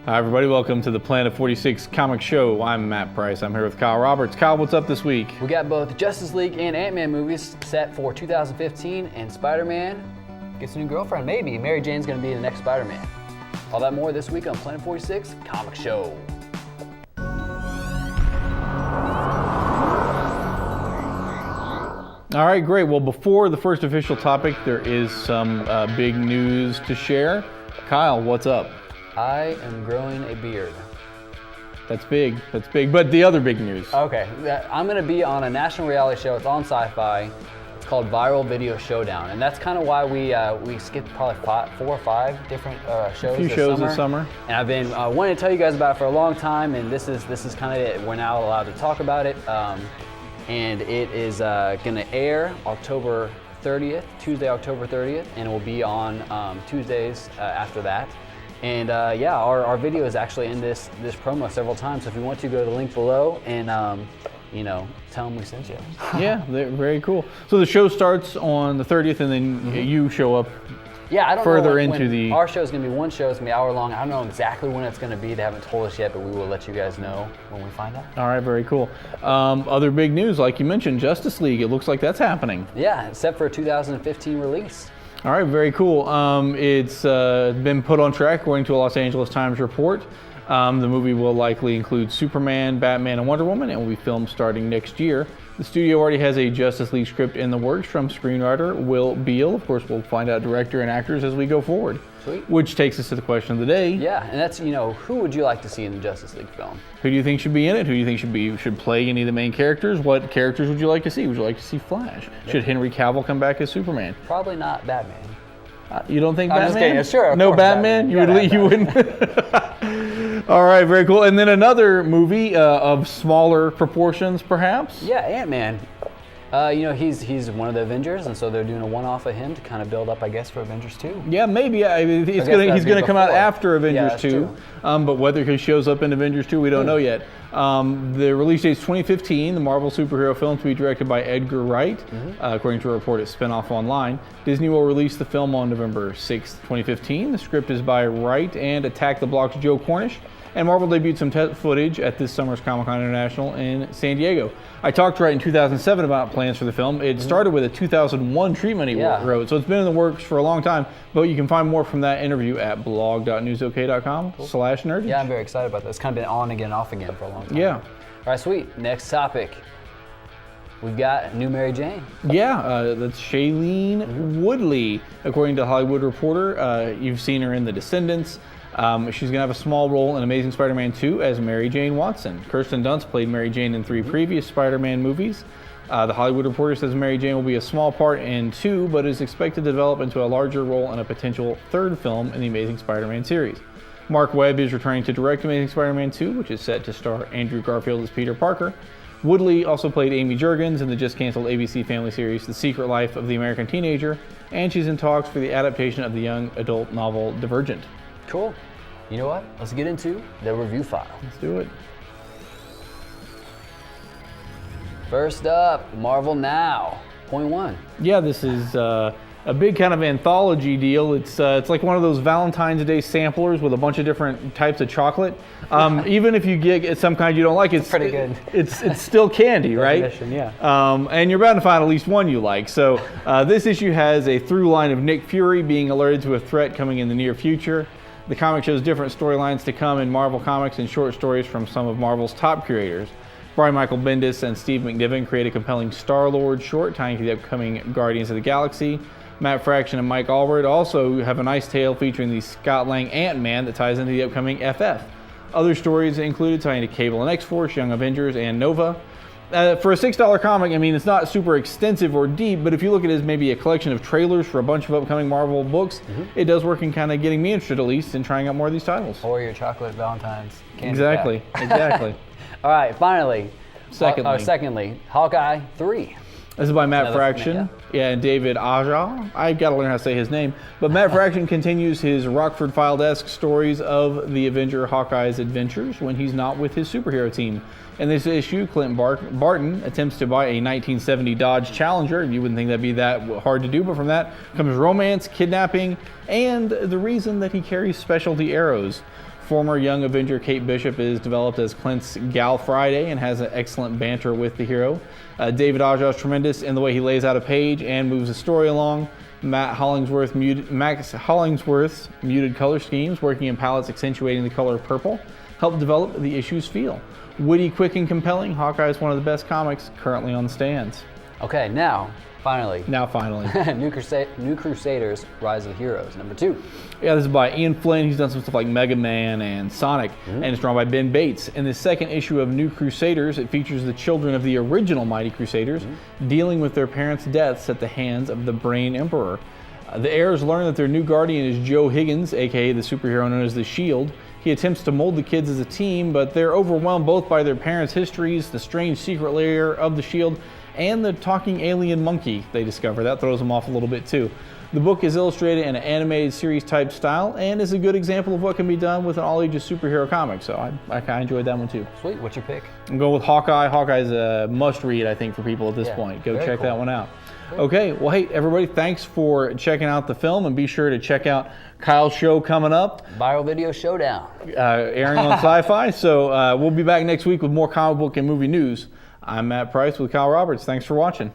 Hi everybody, welcome to the Planet 46 Comic Show. I'm Matt Price. I'm here with Kyle Roberts. Kyle, what's up this week? We got both Justice League and Ant Man movies set for 2015, and Spider-Man gets a new girlfriend, maybe. Mary Jane's gonna be the next Spider-Man. All that more this week on Planet 46 Comic Show. All right, great. Well, before the first official topic, there is some big news to share. Kyle, what's up? I am growing a beard. That's big. That's big. But the other big news. Okay, I'm going to be on a national reality show. It's on Sci-Fi. It's called Viral Video Showdown, and that's kind of why we skipped probably 4 or 5 different shows. A few shows this summer. And I've been wanting to tell you guys about it for a long time, and this is kind of it. We're now allowed to talk about it, and it is going to air October 30th, Tuesday, October 30th, and it will be on Tuesdays after that. And our video is actually in this promo several times. So if you want to, go to the link below and tell them we sent you. Yeah, they're very cool. So the show starts on the 30th, and then you show up. Yeah, I don't further know into when the. Our show is going to be one show. It's going to be an hour long. I don't know exactly when it's going to be. They haven't told us yet, but we will let you guys know when we find out. All right, very cool. Other big news, like you mentioned, Justice League. It looks like that's happening. Yeah, it's set for a 2015 release. All right, very cool. It's been put on track according to a Los Angeles Times report. The movie will likely include Superman, Batman, and Wonder Woman, and will be filmed starting next year. The studio already has a Justice League script in the works from screenwriter Will Beall. Of course, we'll find out director and actors as we go forward. Sweet. Which takes us to the question of the day. Yeah, and that's, who would you like to see in the Justice League film? Who do you think should be in it? Who do you think should play any of the main characters? What characters would you like to see? Would you like to see Flash? Should Henry Cavill come back as Superman? Probably not Batman. You don't think I'm Batman? just kidding. Sure, no Batman? Batman. You wouldn't? All right, very cool. And then another movie of smaller proportions, perhaps? Yeah, Ant Man. He's one of the Avengers, and so they're doing a one-off of him to kind of build up, I guess, for Avengers 2. Yeah, maybe. He's going to come out after Avengers 2. But whether he shows up in Avengers 2, we don't know yet. The release date is 2015. The Marvel superhero film to be directed by Edgar Wright, according to a report at Spinoff Online. Disney will release the film on November 6th, 2015. The script is by Wright and Attack the Block's Joe Cornish. And Marvel debuted some test footage at this summer's Comic-Con International in San Diego. I talked to Wright in 2007 about plans for the film. It started with a 2001 treatment he wrote, so it's been in the works for a long time. But you can find more from that interview at blog.newsok.com/nerdage. Yeah, I'm very excited about that. It's kind of been on again, off again for a long time. Yeah. All right, sweet. Next topic. We've got new Mary Jane. Yeah, that's Shailene Woodley, according to The Hollywood Reporter. You've seen her in The Descendants. She's going to have a small role in Amazing Spider-Man 2 as Mary Jane Watson. Kirsten Dunst played Mary Jane in 3 previous Spider-Man movies. The Hollywood Reporter says Mary Jane will be a small part in 2, but is expected to develop into a larger role in a potential 3rd film in the Amazing Spider-Man series. Mark Webb is returning to direct Amazing Spider-Man 2, which is set to star Andrew Garfield as Peter Parker. Woodley also played Amy Juergens in the just-canceled ABC family series The Secret Life of the American Teenager, and she's in talks for the adaptation of the young adult novel Divergent. Cool. You know what? Let's get into the review file. Let's do it. First up, Marvel Now, point 1. Yeah, this is a big kind of anthology deal. It's like one of those Valentine's Day samplers with a bunch of different types of chocolate. Even if you get some kind you don't like, it's pretty good. It's still candy, right? Yeah. And you're bound to find at least one you like. So this issue has a through line of Nick Fury being alerted to a threat coming in the near future. The comic shows different storylines to come in Marvel Comics and short stories from some of Marvel's top creators. Brian Michael Bendis and Steve McNiven create a compelling Star-Lord short tying to the upcoming Guardians of the Galaxy. Matt Fraction and Mike Allred also have a nice tale featuring the Scott Lang Ant Man that ties into the upcoming FF. Other stories included tying to Cable and X-Force, Young Avengers, and Nova. For a $6 comic, I mean, it's not super extensive or deep, but if you look at it as maybe a collection of trailers for a bunch of upcoming Marvel books, it does work in kind of getting me interested, at least, in trying out more of these titles. Or your chocolate Valentine's candy. Exactly. All right, finally. Secondly, Hawkeye 3. This is by Matt Fraction, and David Aja. I've got to learn how to say his name. But Matt Fraction continues his Rockford File-esque stories of the Avenger Hawkeye's adventures when he's not with his superhero team. In this issue, Clint Barton attempts to buy a 1970 Dodge Challenger. You wouldn't think that'd be that hard to do, but from that comes romance, kidnapping, and the reason that he carries specialty arrows. Former Young Avenger Kate Bishop is developed as Clint's Gal Friday and has an excellent banter with the hero. David Aja is tremendous in the way he lays out a page and moves the story along. Max Hollingsworth's muted color schemes, working in palettes accentuating the color purple, help develop the issue's feel. Witty, quick, and compelling, Hawkeye is one of the best comics currently on the stands. Okay, now, finally. New Crusaders, Rise of the Heroes, #2. Yeah, this is by Ian Flynn. He's done some stuff like Mega Man and Sonic, and it's drawn by Ben Bates. In the second issue of New Crusaders, it features the children of the original Mighty Crusaders dealing with their parents' deaths at the hands of the Brain Emperor. The heirs learn that their new guardian is Joe Higgins, aka the superhero known as the Shield. He attempts to mold the kids as a team, but they're overwhelmed both by their parents' histories, the strange secret layer of the Shield, and the talking alien monkey they discover. That throws them off a little bit too. The book is illustrated in an animated series type style and is a good example of what can be done with an all ages superhero comic. So I kind of enjoyed that one too. Sweet. What's your pick? I'm going with Hawkeye. Hawkeye's a must read, I think, for people at this point. Go check that one out. Okay, well, hey, everybody, thanks for checking out the film, and be sure to check out Kyle's show coming up. Viral Video Showdown. Airing on Sci-Fi. So we'll be back next week with more comic book and movie news. I'm Matt Price with Kyle Roberts. Thanks for watching.